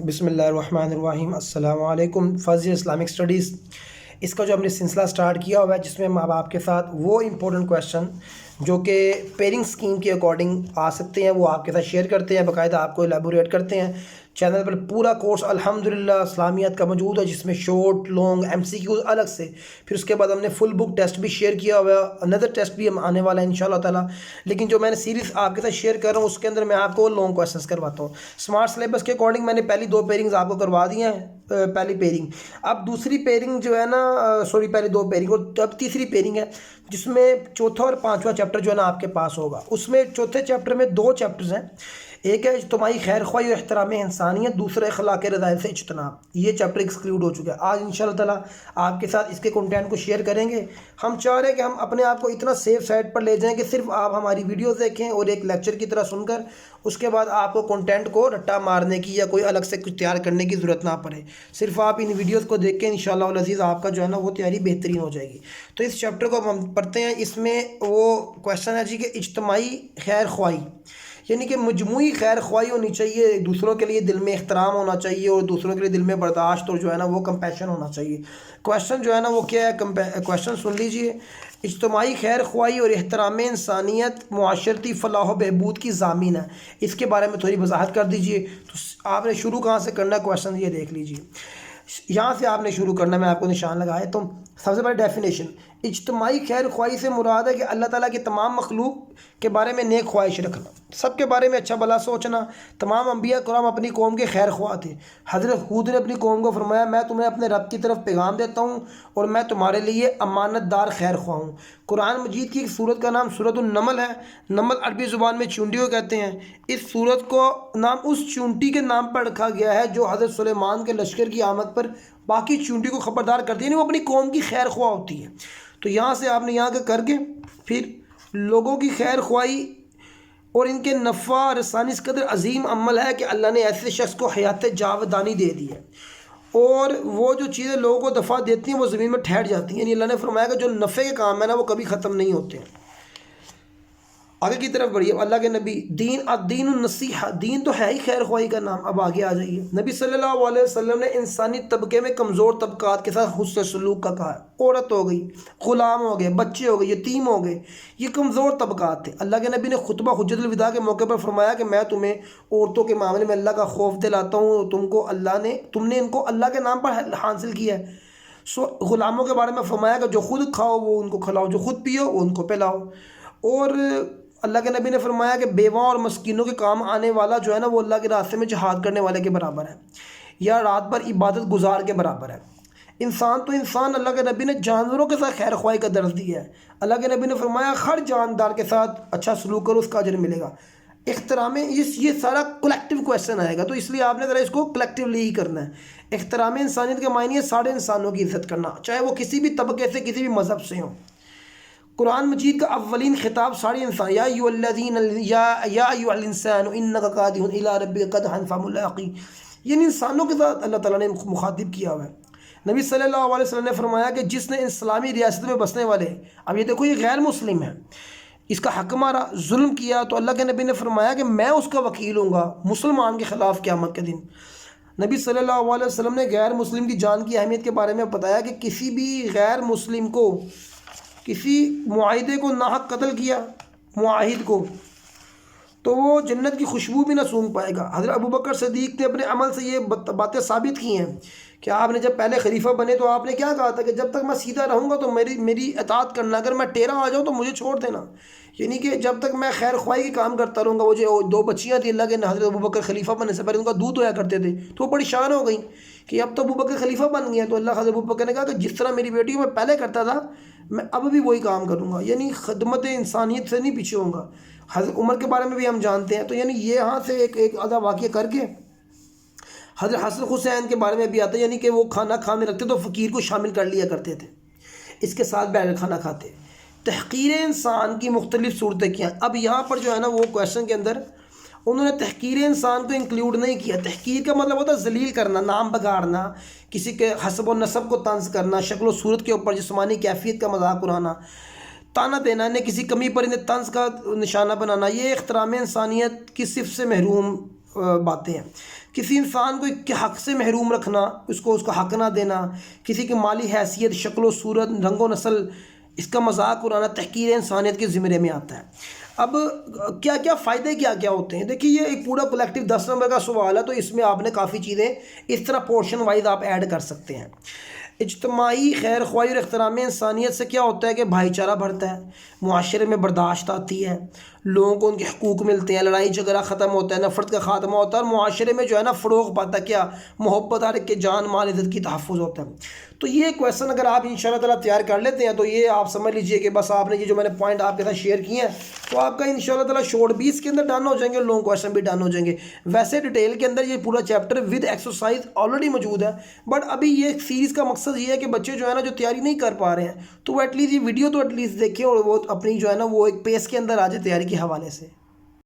بسم اللہ الرحمن الرحیم۔ السلام علیکم۔ فضل اسلامک اسٹڈیز اس کا جو ہم نے سلسلہ سٹارٹ کیا ہوا ہے، جس میں ہم اب آپ کے ساتھ وہ امپورٹنٹ کویشچن جو کہ پیرنگ اسکیم کے اکارڈنگ آ سکتے ہیں وہ آپ کے ساتھ شیئر کرتے ہیں، باقاعدہ آپ کو ایلیبوریٹ کرتے ہیں۔ چینل پر پورا کورس الحمدللہ اسلامیات کا موجود ہے، جس میں short long M C Qs الگ سے، پھر اس کے بعد ہم نے فل بک ٹیسٹ بھی شیئر کیا ہوا ہے، اندر ٹیسٹ بھی ہم آنے والا ہے انشاءاللہ تعالیٰ۔ لیکن جو میں نے سیریز آپ کے ساتھ شیئر کر رہا ہوں، اس کے اندر میں آپ کو لانگ کویشچنس کرواتا ہوں۔ اسمارٹ سلیبس کے اکارڈنگ میں نے پہلی 2 پیرنگز آپ کو کروا دی ہیں، پہلی پیرنگ، اب دوسری پیرنگ جو ہے نا، پہلی 2 پیرنگ اور اب تیسری پیرنگ ہے، جس میں چوتھا اور 5واں چیپٹر جو ہے نا آپ کے پاس ہوگا۔ اس میں چوتھے چیپٹر میں 2 چیپٹرز ہیں، ایک ہے اجتماعی خیر خواہی اور احترام انسانیت، دوسرا اخلاق رذائل سے اجتناب۔ یہ چیپٹر ایکسکلوڈ ہو چکا ہے۔ آج انشاءاللہ تعالیٰ آپ کے ساتھ اس کے کنٹینٹ کو شیئر کریں گے۔ ہم چاہ رہے ہیں کہ ہم اپنے آپ کو اتنا سیف سائٹ پر لے جائیں کہ صرف آپ ہماری ویڈیوز دیکھیں اور ایک لیکچر کی طرح سن کر اس کے بعد آپ کو کنٹینٹ کو رٹا مارنے کی یا کوئی الگ سے کچھ تیار کرنے کی ضرورت نہ پڑے، صرف آپ ان ویڈیوز کو دیکھ کے انشاءاللہ العزیز آپ کا جو ہے نا وہ تیاری بہترین ہو جائے گی۔ تو اس چیپٹر کو ہم پڑھتے ہیں۔ اس میں وہ کویشچن ہے جی کہ اجتماعی خیر خواہی، یعنی کہ مجموعی خیر خواہی ہونی چاہیے، دوسروں کے لیے دل میں احترام ہونا چاہیے اور دوسروں کے لیے دل میں برداشت اور جو ہے نا وہ کمپیشن ہونا چاہیے۔ کویشچن جو ہے نا وہ کیا ہے، کویشچن سن لیجئے۔ اجتماعی خیر خواہی اور احترام انسانیت معاشرتی فلاح و بہبود کی ضامن ہے، اس کے بارے میں تھوڑی وضاحت کر دیجئے۔ تو آپ نے شروع کہاں سے کرنا ہے، کویشچن یہ دیکھ لیجئے، یہاں سے آپ نے شروع کرنا ہے، میں آپ کو نشان لگائے۔ تو سب سے پہلے ڈیفینیشن، اجتماعی خیر خواہی سے مراد ہے کہ اللہ تعالیٰ کی تمام مخلوق کے بارے میں نیک خواہش رکھنا، سب کے بارے میں اچھا بھلا سوچنا۔ تمام انبیاء کرام اپنی قوم کے خیر خواہ تھے۔ حضرت ہود نے اپنی قوم کو فرمایا، میں تمہیں اپنے رب کی طرف پیغام دیتا ہوں اور میں تمہارے لیے امانت دار خیر خواہ ہوں۔ قرآن مجید کی ایک سورت کا نام سورۃ النمل ہے۔ نمل عربی زبان میں چونٹی کو کہتے ہیں۔ اس سورت کو نام اس چونٹی کے نام پر رکھا گیا ہے جو حضرت سلیمان کے لشکر کی آمد پر باقی چونٹی کو خبردار کرتی ہے، یعنی وہ اپنی قوم کی خیر خواہ ہوتی ہے۔ تو یہاں سے آپ نے یہاں کا کر کے پھر لوگوں کی خیر خواہی اور ان کے نفع رسانی اس قدر عظیم عمل ہے کہ اللہ نے ایسے شخص کو حیات جاودانی دے دی ہے، اور وہ جو چیزیں لوگوں کو دفع دیتی ہیں وہ زمین میں ٹھہر جاتی ہیں، یعنی اللہ نے فرمایا کہ جو نفع کے کام ہے نا وہ کبھی ختم نہیں ہوتے ہیں۔ آگے کی طرف بڑھیے، اللہ کے نبی، دین الدین النصیحہ، دین تو ہے ہی خیر خواہی کا نام۔ اب آگے آ جائیے، نبی صلی اللہ علیہ وسلم نے انسانی طبقے میں کمزور طبقات کے ساتھ حسن سلوک کا کہا ہے۔ عورت ہو گئی، غلام ہو گئے، بچے ہو گئے، یتیم ہو گئے، یہ کمزور طبقات تھے۔ اللہ کے نبی نے خطبہ حجت الوداع کے موقع پر فرمایا کہ میں تمہیں عورتوں کے معاملے میں اللہ کا خوف دلاتا ہوں، تم نے ان کو اللہ کے نام پر حاصل کیا ہے۔ غلاموں کے بارے میں فرمایا کہ جو خود کھاؤ وہ ان کو کھلاؤ، جو خود پیو وہ ان کو پلاؤ۔ اور اللہ کے نبی نے فرمایا کہ بیواں اور مسکینوں کے کام آنے والا جو ہے نا وہ اللہ کے راستے میں جہاد کرنے والے کے برابر ہے، یا رات بھر عبادت گزار کے برابر ہے۔ انسان تو انسان، اللہ کے نبی نے جانوروں کے ساتھ خیر خواہی کا درس دیا ہے۔ اللہ کے نبی نے فرمایا ہر جاندار کے ساتھ اچھا سلوک کرو، اس کا اجر ملے گا۔ احترام، یہ سارا کلیکٹیو کویشچن آئے گا، تو اس لیے آپ نے ذرا اس کو کلیکٹیولی ہی کرنا ہے۔ احترام انسانیت کا معنی ہے سارے انسانوں کی عزت کرنا، چاہے وہ کسی بھی طبقے سے، کسی بھی مذہب سے ہوں۔ قرآن مجید کا اولین خطاب سارے انسان، یا ایھا الانسان انک کادح الی ربک قدحا فملاقی، یعنی انسانوں کے ساتھ اللہ تعالیٰ نے مخاطب کیا ہوا ہے۔ نبی صلی اللہ علیہ وسلم نے فرمایا کہ جس نے اسلامی ریاست میں بسنے والے، اب یہ دیکھو یہ غیر مسلم ہے، اس کا حق مارا، ظلم کیا، تو اللہ کے نبی نے فرمایا کہ میں اس کا وکیل ہوں گا مسلمان کے خلاف قیامت کے دن۔ نبی صلی اللہ علیہ وسلم نے غیر مسلم کی جان کی اہمیت کے بارے میں بتایا کہ کسی بھی غیر مسلم کو، کسی معاہدے کو ناحق قتل کیا، معاہد کو، تو وہ جنت کی خوشبو بھی نہ سونگھ پائے گا۔ حضرت ابوبکر صدیق نے اپنے عمل سے یہ باتیں ثابت کی ہیں کہ آپ نے جب پہلے خلیفہ بنے تو آپ نے کیا کہا تھا کہ جب تک میں سیدھا رہوں گا تو میری اطاعت کرنا، اگر میں ٹیڑھا آ جاؤں تو مجھے چھوڑ دینا، یعنی کہ جب تک میں خیر خواہی کے کام کرتا رہوں گا۔ وہ جو 2 بچیاں تھیں اللہ کے، حضرت ابوبکر خلیفہ بننے سے پہلے ان کا دودھ ہویا کرتے تھے، تو وہ بڑی شان ہو گئی کہ اب تو ابوبکر خلیفہ بن گیا، تو اللہ حضرت ابوبکر نے کہا کہ جس طرح میری بیٹی کو میں پہلے کرتا تھا میں اب بھی وہی کام کروں گا، یعنی خدمت انسانیت سے نہیں پیچھے ہوں گا۔ حضرت عمر کے بارے میں بھی ہم جانتے ہیں۔ تو یعنی یہ یہاں سے ایک آدھا واقعہ کر کے حضرت حسن حسین کے بارے میں بھی آتا ہے، یعنی کہ وہ کھانا کھانے رکھتے تو فقیر کو شامل کر لیا کرتے تھے، اس کے ساتھ بیٹھ کر کھانا کھاتے۔ تحقیر انسان کی مختلف صورتیں کیا، اب یہاں پر جو ہے نا وہ کویشچن کے اندر انہوں نے تحقیر انسان کو انکلیوڈ نہیں کیا۔ تحقیر کا مطلب ہوتا ہے ذلیل کرنا، نام بگاڑنا، کسی کے حسب و نسب کو طنز کرنا، شکل و صورت کے اوپر جسمانی کیفیت کا مذاق اڑانا، تانا دینا، انہیں کسی کمی پر انہیں طنز کا نشانہ بنانا، یہ احترام انسانیت کی صفت سے محروم باتیں ہیں. کسی انسان کو ایک حق سے محروم رکھنا، اس کا حق نہ دینا، کسی کی مالی حیثیت، شکل و صورت، رنگ و نسل، اس کا مذاق اڑانا تحقیر انسانیت کے زمرے میں آتا ہے. اب کیا کیا فائدے کیا ہوتے ہیں؟ دیکھیے یہ ایک پورا کلیکٹیو 10 نمبر کا سوال ہے، تو اس میں آپ نے کافی چیزیں اس طرح پورشن وائز آپ ایڈ کر سکتے ہیں. اجتماعی خیر خواہی اور احترام انسانیت سے کیا ہوتا ہے کہ بھائی چارہ بڑھتا ہے، معاشرے میں برداشت آتی ہے، لوگوں کو ان کے حقوق ملتے ہیں، لڑائی جھگڑا ختم ہوتا ہے، نفرت کا خاتمہ ہوتا ہے، اور معاشرے میں جو ہے نا فروغ پاتا ہے کیا؟ محبت، ہر ایک کے جان مال عزت کی تحفظ ہوتا ہے. تو یہ کویشچن اگر آپ ان شاء اللہ تعالیٰ تیار کر لیتے ہیں تو یہ آپ سمجھ لیجئے کہ بس آپ نے یہ جو میں نے پوائنٹ آپ کے ساتھ شیئر کیے ہیں تو آپ کا ان شاء اللہ تعالیٰ شارٹ 20 کے اندر ڈن ہو جائیں گے، لانگ کویشچن بھی ڈن ہو جائیں گے. ویسے ڈیٹیل کے اندر یہ پورا چیپٹر ود ایکسرسائز آلریڈی موجود ہے، بٹ ابھی یہ سیریز کا مقصد یہ ہے کہ بچے جو ہے نا جو تیاری نہیں کر پا رہے ہیں تو وہ ایٹ لیسٹ یہ ویڈیو تو ایٹ لیسٹ دیکھیں اور وہ اپنی جو ہے نا وہ ایک پیس کے اندر آ جائے تیاری کے حوالے سے.